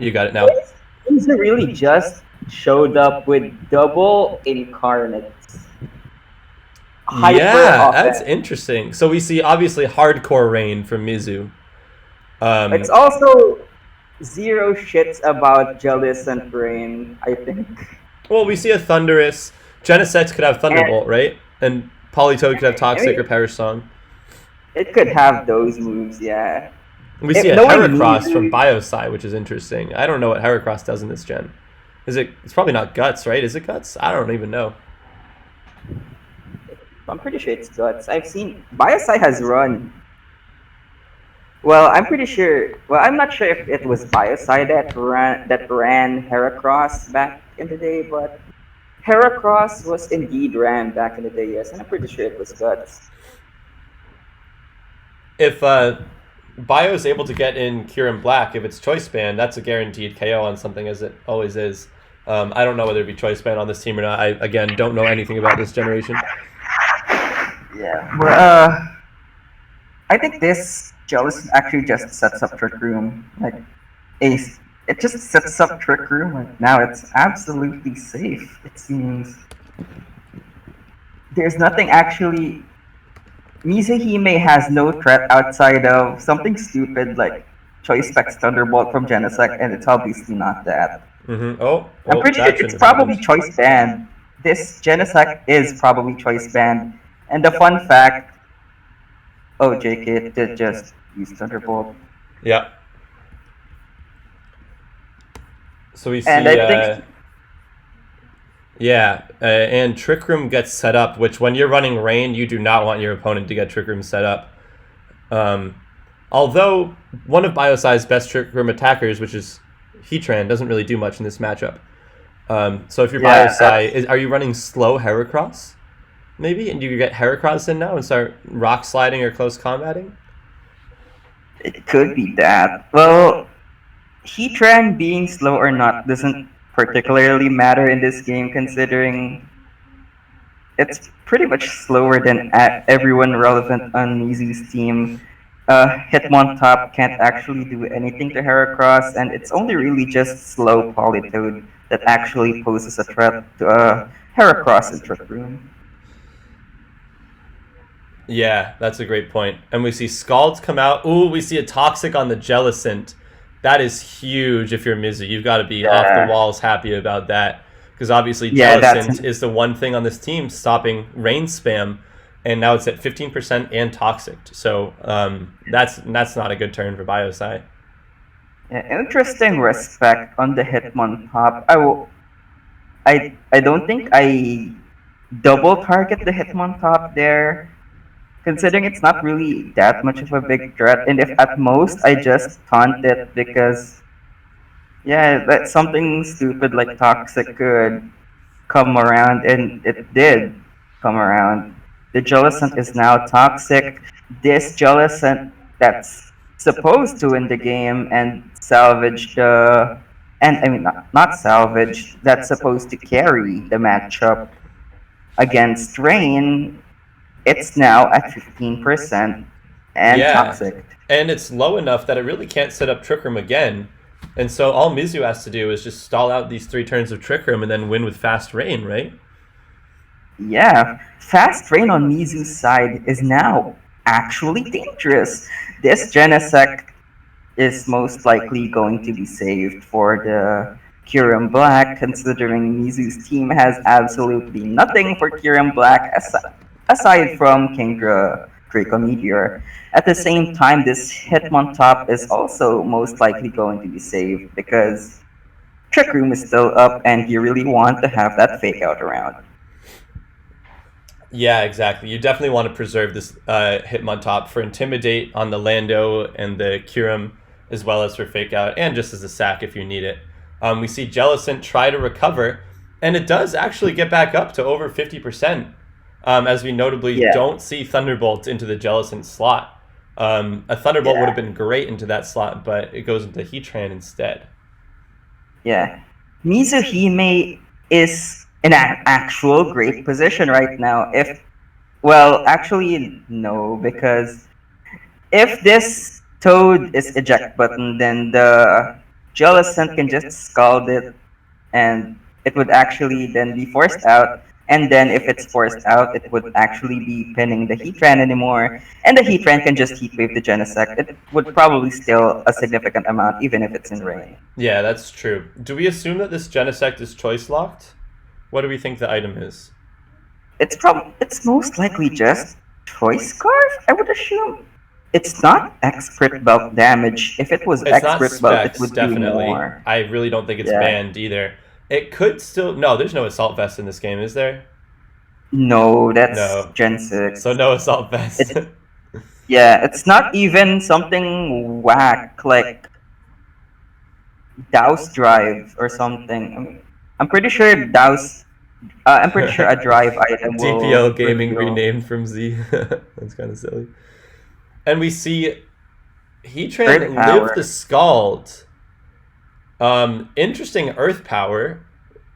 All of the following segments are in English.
You got it now. Mizu really just showed up with double incarnates. Hyper Yeah, that's offense. interesting. So we see obviously hardcore rain from Mizu. It's Um, also zero shits about Jealous and Brain, I think. well, we see a Thunderous. Genesect could have And Thunderbolt, right? And Polytoad could have I Toxic or mean, Perish Song. it could have those moves, yeah. We see If a knowing Heracross from Mizu, Biosci, which is interesting. I don't know what Heracross does in this gen. Is it? It's probably not Guts, right? Is it Guts? I don't even know. I'm pretty sure it's Guts. I've seen Biosci has run. Well, I'm pretty sure. Well, I'm not sure if it was Biosci that ran Heracross back in the day, but Heracross was indeed ran back in the day, yes, and I'm pretty sure it was Guts. If Bio is able to get in Kyurem Black, if it's Choice Band, that's a guaranteed KO on something, as it always is. I don't know whether it be Choice Band on this team or not. I, again, don't know anything about this generation. Yeah. I think this Jealous actually just sets up Trick Room. Ace. It just sets up Trick Room. Now it's absolutely safe. It seems there's nothing actually. Mizuhime has no threat outside of something stupid like Choice Specs Thunderbolt from Genesect, and it's obviously not that. Mm-hmm. I'm Oh, pretty sure that it's shouldn't have probably happened. Choice Band. This Genesect is probably Choice Band. And the fun fact, oh JK, it did just use Thunderbolt. Yeah. So we And see, I think and Trick Room gets set up, which when you're running Rain, you do not want your opponent to get Trick Room set up. Although one of Biosci's best Trick Room attackers, which is Heatran, doesn't really do much in this matchup. So if you're yeah, Biosci, are you running slow Heracross? Maybe? And you could get Heracross in now and start rock sliding or close combating? it could be that. Well, Heatran being slow or not doesn't particularly matter in this game considering it's pretty much slower than everyone relevant on Mizu's team. Hitmontop can't actually do anything to Heracross, and it's only really just slow Politoed that actually poses a threat to Heracross in Trick Room. Yeah, that's a great point. And we see Scald come out. Ooh, we see a Toxic on the Jellicent. That is huge if you're Mizu. You've got to be off the Yeah, walls happy about that. Because obviously yeah, that's Jellicent is the one thing on this team stopping rain spam. And now it's at 15% and Toxic. So that's not a good turn for Biosci. an interesting respect on the Hitmontop. I don't think I double target the Hitmontop there considering it's not really that much of a big threat, and if at most I just taunt it because yeah, that something stupid like toxic could come around, and it did come around. The Jellicent is now toxic. This Jellicent that's supposed to win the game and salvage the, and I mean not salvage, that's supposed to carry the matchup against Rain, it's now at 15% and Yeah. toxic. And it's low enough that it really can't set up Trick Room again. And so all Mizu has to do is just stall out these 3 turns of Trick Room and then win with Fast Rain, right? Yeah, fast rain on Mizu's side is now actually dangerous. This Genesect is most likely going to be saved for the Kyurem Black, considering Mizu's team has absolutely nothing for Kyurem Black aside from Kingdra Draco Meteor. At the same time, this Hitmontop is also most likely going to be saved because Trick Room is still up and you really want to have that fake out around. Yeah, exactly. You definitely want to preserve this Hitmontop for Intimidate on the Lando and the Kyurem, as well as for Fake Out, and just as a sack if you need it. We see Jellicent try to recover, and it does actually get back up to over 50%, as we notably Yeah, don't see Thunderbolt into the Jellicent slot. A Thunderbolt would yeah. have been great into that slot, but it goes into Heatran instead. Yeah. Mizuhime is in an actual great position right now. Well, actually, no, because if this Toad is eject button, then the Jellicent can just scald it, and it would actually then be forced out. And then if it's forced out, it would actually be pinning the Heatran anymore. And the Heatran can just Heatwave the Genesect. It would probably steal a significant amount, even if it's in rain. Yeah, that's true. Do we assume that this Genesect is choice locked? What do we think the item is? It's most likely just Choice Scarf, I would assume. It's not expert belt damage. If it was It's not expert belt, it specs, would definitely. do more. I really don't think it's Yeah. banned either. It could still... No, there's no Assault Vest in this game, is there? No, that's No. Gen 6. So no Assault Vest. Yeah, it's not even something whack like Douse Drive or something. I'm pretty sure Douse. I'm pretty sure a drive item will DPL Gaming reveal. renamed from Z. That's kind of silly. And we see Heatran Earth Power. live the Scald. Interesting Earth Power.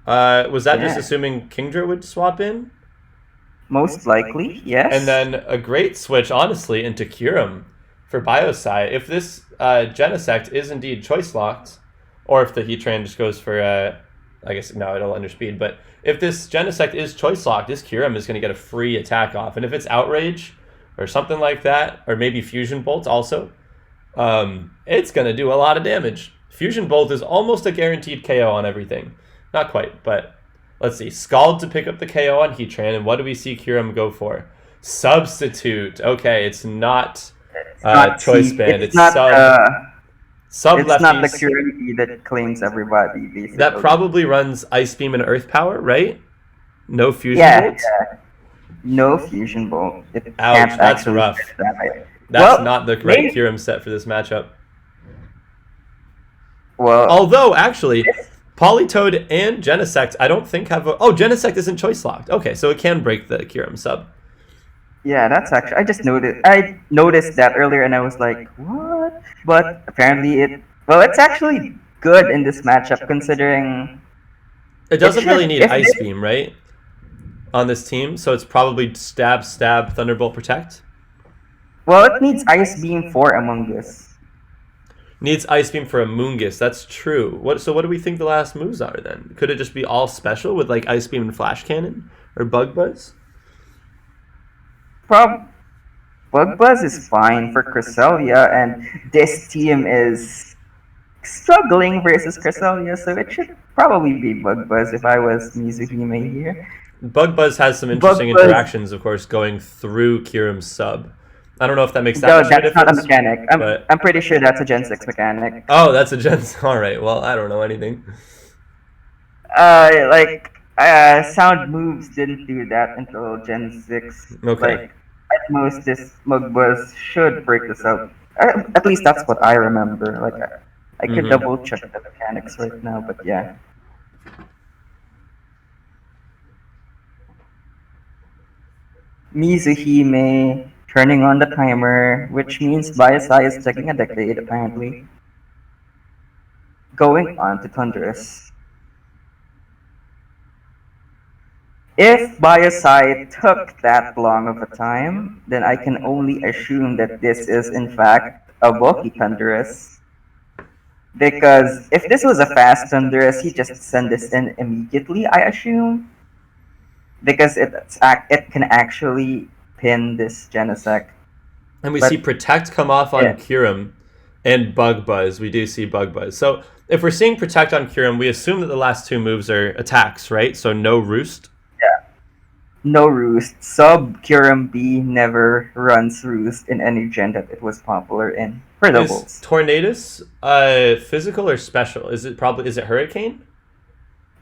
Was that just Yeah. assuming Kingdra would swap in? Most likely, yes. And then a great switch, honestly, into Kyurem for Biosci. If this Genesect is indeed choice locked, or if the Heatran just goes for, I guess, no, it'll underspeed, but if this Genesect is choice locked, this Kyurem is going to get a free attack off. And if it's Outrage or something like that, or maybe Fusion Bolt also, it's going to do a lot of damage. Fusion Bolt is almost a guaranteed KO on everything. Not quite, but let's see. Scald to pick up the KO on Heatran, and what do we see Kyurem go for? Substitute. Okay, it's not choice band. It's not, sub it's not the lefties. Kyurem that claims everybody, basically. That probably runs Ice Beam and Earth Power, right? No Fusion Bolt? Yeah. No Fusion Bolt. It Ouch, can't that's actually rough. fit that way. That's Well, not the right maybe- Kyurem set for this matchup. Well, Although, actually, Politoed and Genesect, I don't think have a... Oh, Genesect isn't choice locked. Okay, so it can break the Kyurem sub. yeah, that's actually. I noticed that earlier, and I was like, what? But apparently, it's actually good in this matchup, considering. It doesn't should- really need if Ice this- Beam, right? On this team, so it's probably stab, Thunderbolt, protect. Well, it needs Ice Beam for Among Us. Needs Ice Beam for a Moongus. That's true. So what do we think the last moves are then? Could it just be all special with like Ice Beam and Flash Cannon or Bug Buzz? Bug Buzz is fine for Cresselia, and this team is struggling versus Cresselia, so it should probably be Bug Buzz if I was Mizuhime here. Bug Buzz has some interesting Buzz- interactions, of course, going through Kyurem's sub. I don't know if that makes that No, much of a that's not a difference. mechanic. but- I'm pretty sure that's a Gen 6 mechanic. Oh, that's a Gen. All right. Well, I don't know anything. Sound moves didn't do that until Gen 6. Okay. Like, at most, this Bug Buzz should break this up. At least that's what I remember. Like, I could Mhm. double check the mechanics right now, but yeah. Mizuhime turning on the timer, which means Biosci is taking a decade, apparently. Going on to Thunderous. If Biosci took that long of a time, then I can only assume that this is in fact a bulky Thunderous. Because if this was a fast Thunderous, he just send this in immediately, I assume. Because it can actually pin this Genesect. And we But- see Protect come off on Yeah. Kyurem and Bug Buzz. We do see Bug Buzz. So if we're seeing Protect on Kyurem, we assume that the last two moves are attacks, right? So no Roost. No Roost. Sub Kyurem B never runs Roost in any gen that it was popular in. For Is doubles. Tornadus physical or special? Is it Hurricane?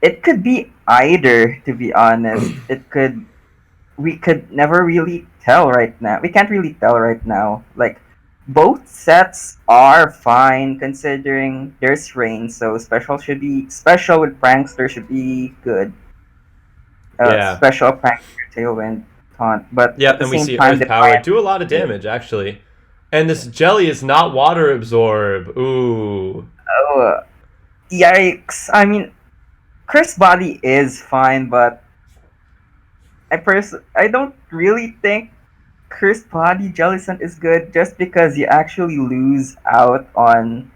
It could be either, to be honest. We could never really tell right now. We can't really tell right now. Like, both sets are fine considering there's rain, so special with Prankster should be good. Yeah. Special Prankster Tailwind taunt, but Yeah, at the and we same see time, Earth the Power fire- do a lot of damage, actually. And this Jelly is not Water Absorb. Ooh. Oh, yikes! I mean, Curse Body is fine, but I don't really think Cursed Body Jellicent is good just because you actually lose out on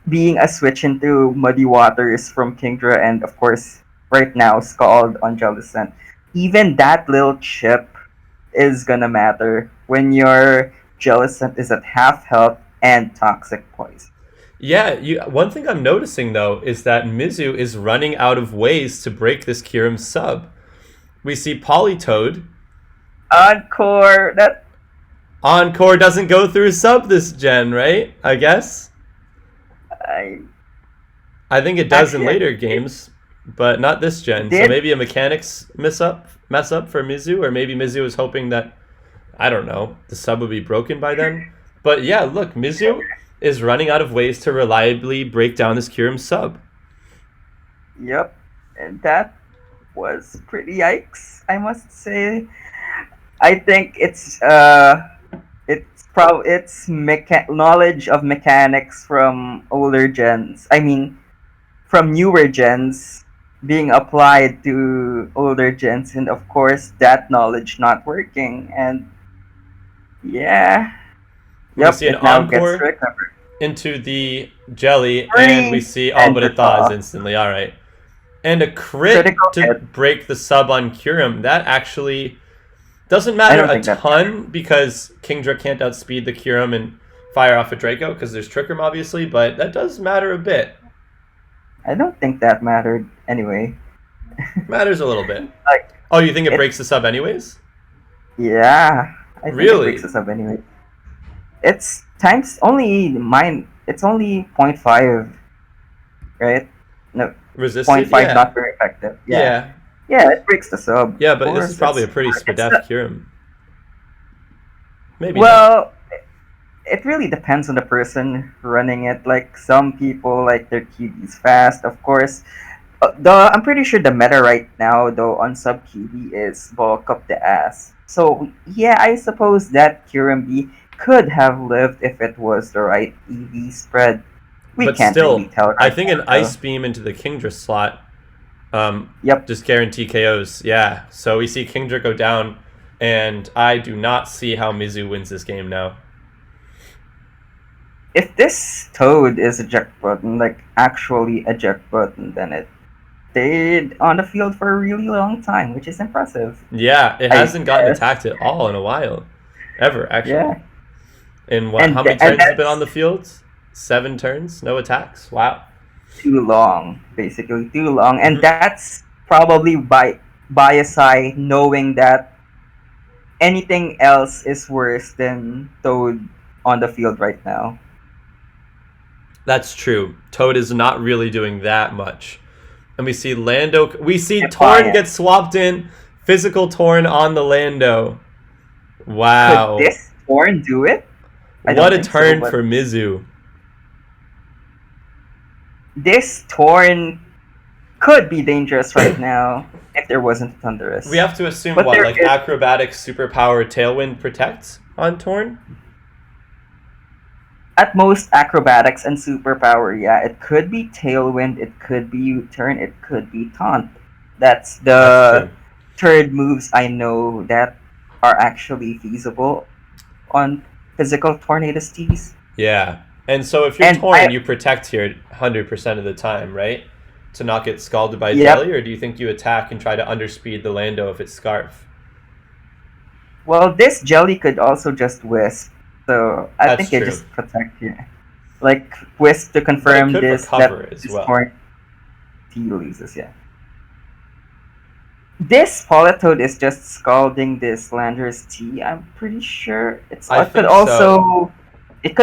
being a switch into Muddy Waters from Kingdra and of course right now Scald on Jellicent. Even that little chip is gonna matter when your Jellicent is at half health and toxic poison. Yeah, one thing I'm noticing though is that Mizu is running out of ways to break this Kyurem sub. We see Politoed. Encore that Encore doesn't go through sub this gen, right? I guess. I I think it does in actually later games, but not this gen. So did maybe a mechanics mess up for Mizu, or maybe Mizu is hoping that, I don't know, the sub would be broken by then. But yeah, look, Mizu is running out of ways to reliably break down this Kyurem sub. yep. And that was pretty yikes, I must say. I think it's knowledge of mechanics from older gens. I mean, from newer gens being applied to older gens, and of course that knowledge not working. And yeah, We yep, see an it now gets encore recovered. into the jelly, and we Three see, oh, and but the it thaws thaw. instantly. All right. And a crit Critical to hit. break the sub on Kyurem. That actually doesn't I matter don't a think that ton because Kingdra can't outspeed the Kyurem and fire off a Draco because there's Trick Room, obviously, but that does matter a bit. I don't think that mattered anyway. Matters a little bit. Like Oh, you think it it, breaks the sub anyways? yeah, I think it breaks Really? us up anyway. It's times only mine. It's only 0.5, right? No, zero point Resisted? 0.5, Yeah. not very effective. Yeah, Yeah. yeah, it breaks the sub. Yeah, Of but this is course, probably a pretty it's spadef Kyurem. Maybe not. well, it really depends on the person running it. Like some people like their QBs fast, of course. I'm pretty sure the meta right now though on sub QB is bulk up the ass. So yeah, I suppose that Kyurem B could have lived if it was the right EV spread. We But can't really still, tell I right think now an though. Ice Beam into the Kingdra slot Yep. just guarantee KOs. Yeah. So we see Kingdra go down, and I do not see how Mizu wins this game now. If this Toad is eject button, like actually eject button, then it stayed on the field for a really long time, which is impressive. Yeah, it I hasn't gotten guess. attacked at all in a while. Ever, actually. Yeah. In what, how many And turns has it been on that's the field? 7 turns? No attacks? Wow. too long, basically too long, and Hmm. that's probably by Biosci knowing that anything else is worse than Toad on the field right now. That's true. Toad is not really doing that much. And we see Lando. We see Torn Defiant. get swapped in. Physical Torn on the Lando. Could Wow. this Thorn do it? I don't What a think so, turn but for Mizu. this Thorn could be dangerous right now if there wasn't Thunderous. We have to assume But what? there Like is acrobatic superpower tailwind protects on Torn? at most acrobatics and superpower. Yeah, it could be Tailwind, it could be U-turn, it could be Taunt. That's That's the true. third moves I know that are actually feasible on physical Tornado Tees. Yeah. And so if you're And Torn, you protect here 100% of the time, right? To not get scalded by yep. jelly, or do you think you attack and try to underspeed the Lando if it's Scarf? Well, this jelly could also just wisp, so I That's think it true. just protect you. Like wisp to But it confirm could this recover that as this well. Torn T loses. Yeah. This Politoad is just scalding this Landorus T. I'm pretty sure I it could think so.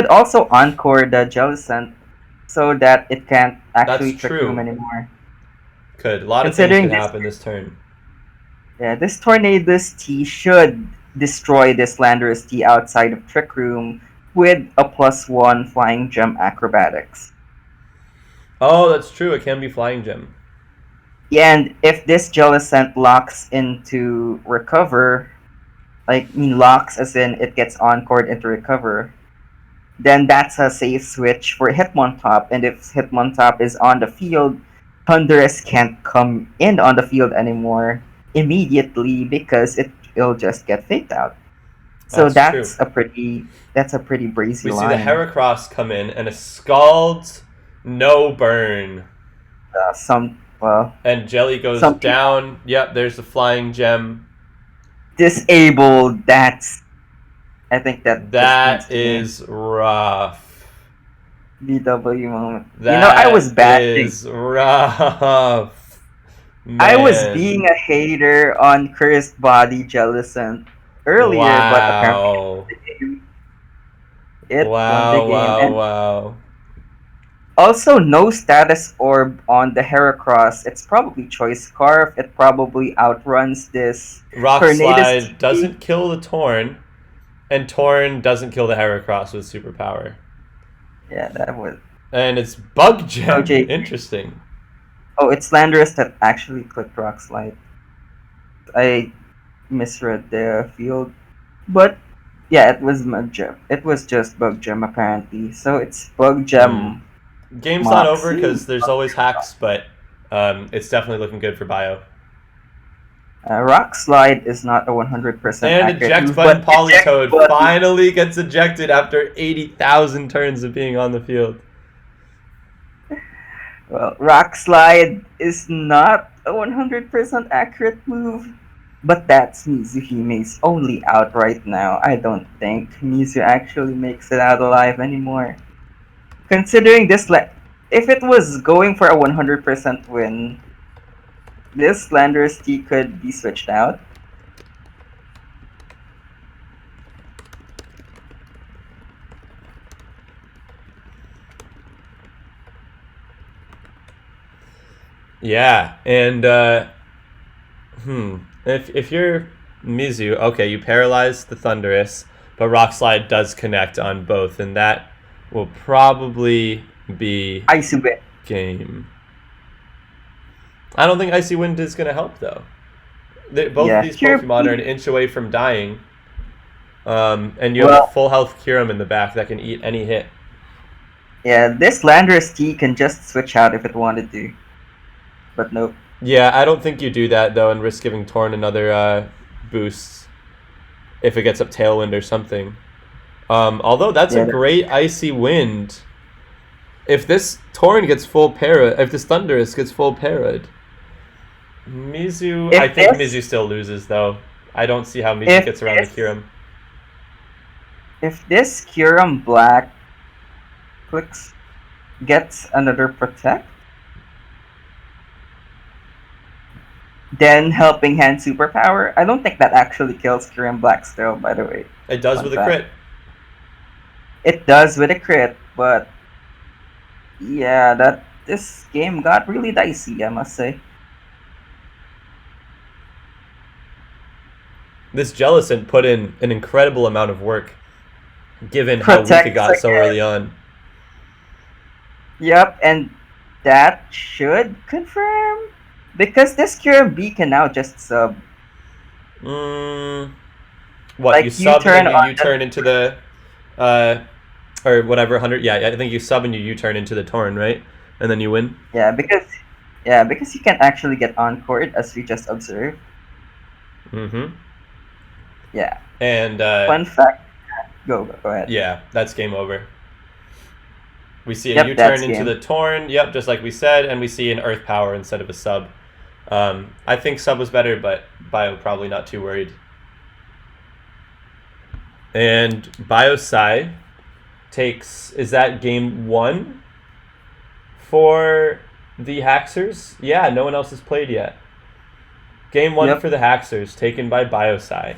also encore the Jellicent so that it can't That's actually trick room true. anymore. Could. A lot of things Considering could this happen this turn. yeah, this Tornadus T should destroy this Landorus T outside of Trick Room with a +1 Flying Gem Acrobatics. Oh, that's true. It can be Flying Gem. Yeah, and if this Jellicent locks into Recover, locks as in it gets encored into Recover, then that's a safe switch for Hitmontop. And if Hitmontop is on the field, Thunderous can't come in on the field anymore immediately because it'll just get faked out. So That's true. that's a pretty brazy We see the line. Heracross come in and a Scald No burn. And Jelly goes some people down. Yep, there's the flying gem. disabled. I think that just means That the game. is rough. BW moment. I was That bashing. is rough. I was Man. being a hater on Cursed Body Jellicent earlier, but apparently Wow. it won the Wow, game. wow, And wow. also, no status orb on the Heracross. It's probably Choice Scarf. It probably outruns this Rock Tornadus Slide TP. doesn't kill the Torn, and Torn doesn't kill the Heracross with superpower. Yeah, that was. And it's Bug Gem. OJ. Interesting. Oh, it's Landorus that actually clicked Rock Slide. I misread the field. But yeah, it was Bug Gem. It was just Bug Gem apparently. So it's Bug Gem Game's not over Moxie. because there's always hacks, but it's definitely looking good for Bio. Rock Slide is not a 100% And accurate eject move, button but eject Polytoad button. finally gets ejected after 80,000 turns of being on the field. Well, Rock Slide is not a 100% accurate move, but that's Mizuhime's only out right now. I don't think Mizu actually makes it out alive anymore. Considering this, if it was going for a 100% win, this Landorus T could be switched out. Yeah, and if you're Mizu, okay, you paralyze the Thunderous, but Rock Slide does connect on both, and that will probably be Icy Wind. game. I don't think Icy Wind is going to help though. Both of these Pokemon are an inch away from dying, and you have a full health Kyurem in the back that can eat any hit. Yeah, this Landorus T can just switch out if it wanted to. But nope. Yeah, I don't think you do that though, and risk giving Torn another boost if it gets up Tailwind or something. Although that's a great Icy Wind. If this Torn gets full parad, if this Thunderous gets full parad, Mizu. I think Mizu still loses though. I don't see how Mizu gets around the Kyurem. If this Kyurem Black gets another Protect, then Helping Hand superpower. I don't think that actually kills Kyurem Black still, by the way. It does with a crit. It does with a crit, but yeah, this game got really dicey, I must say. This Jellicent put in an incredible amount of work, given how weak it got so early on. Yep, and that should confirm. Because this Kyurem B can now just sub. What, like you sub and you U-turn into the, or whatever, 100, yeah, I think you sub and you U-turn into the Torn, right? And then you win? Yeah, because you can actually get Encored, as we just observed. Mm-hmm. Yeah. And, fun fact, go ahead. Yeah, that's game over. We see a U-turn into the Torn, just like we said, and we see an Earth Power instead of a sub. I think sub was better, but Bio probably not too worried. And Biosci takes, is that game 1 for the Haxers? Yeah, no one else has played yet. Game 1 for the Haxers, taken by Biosci.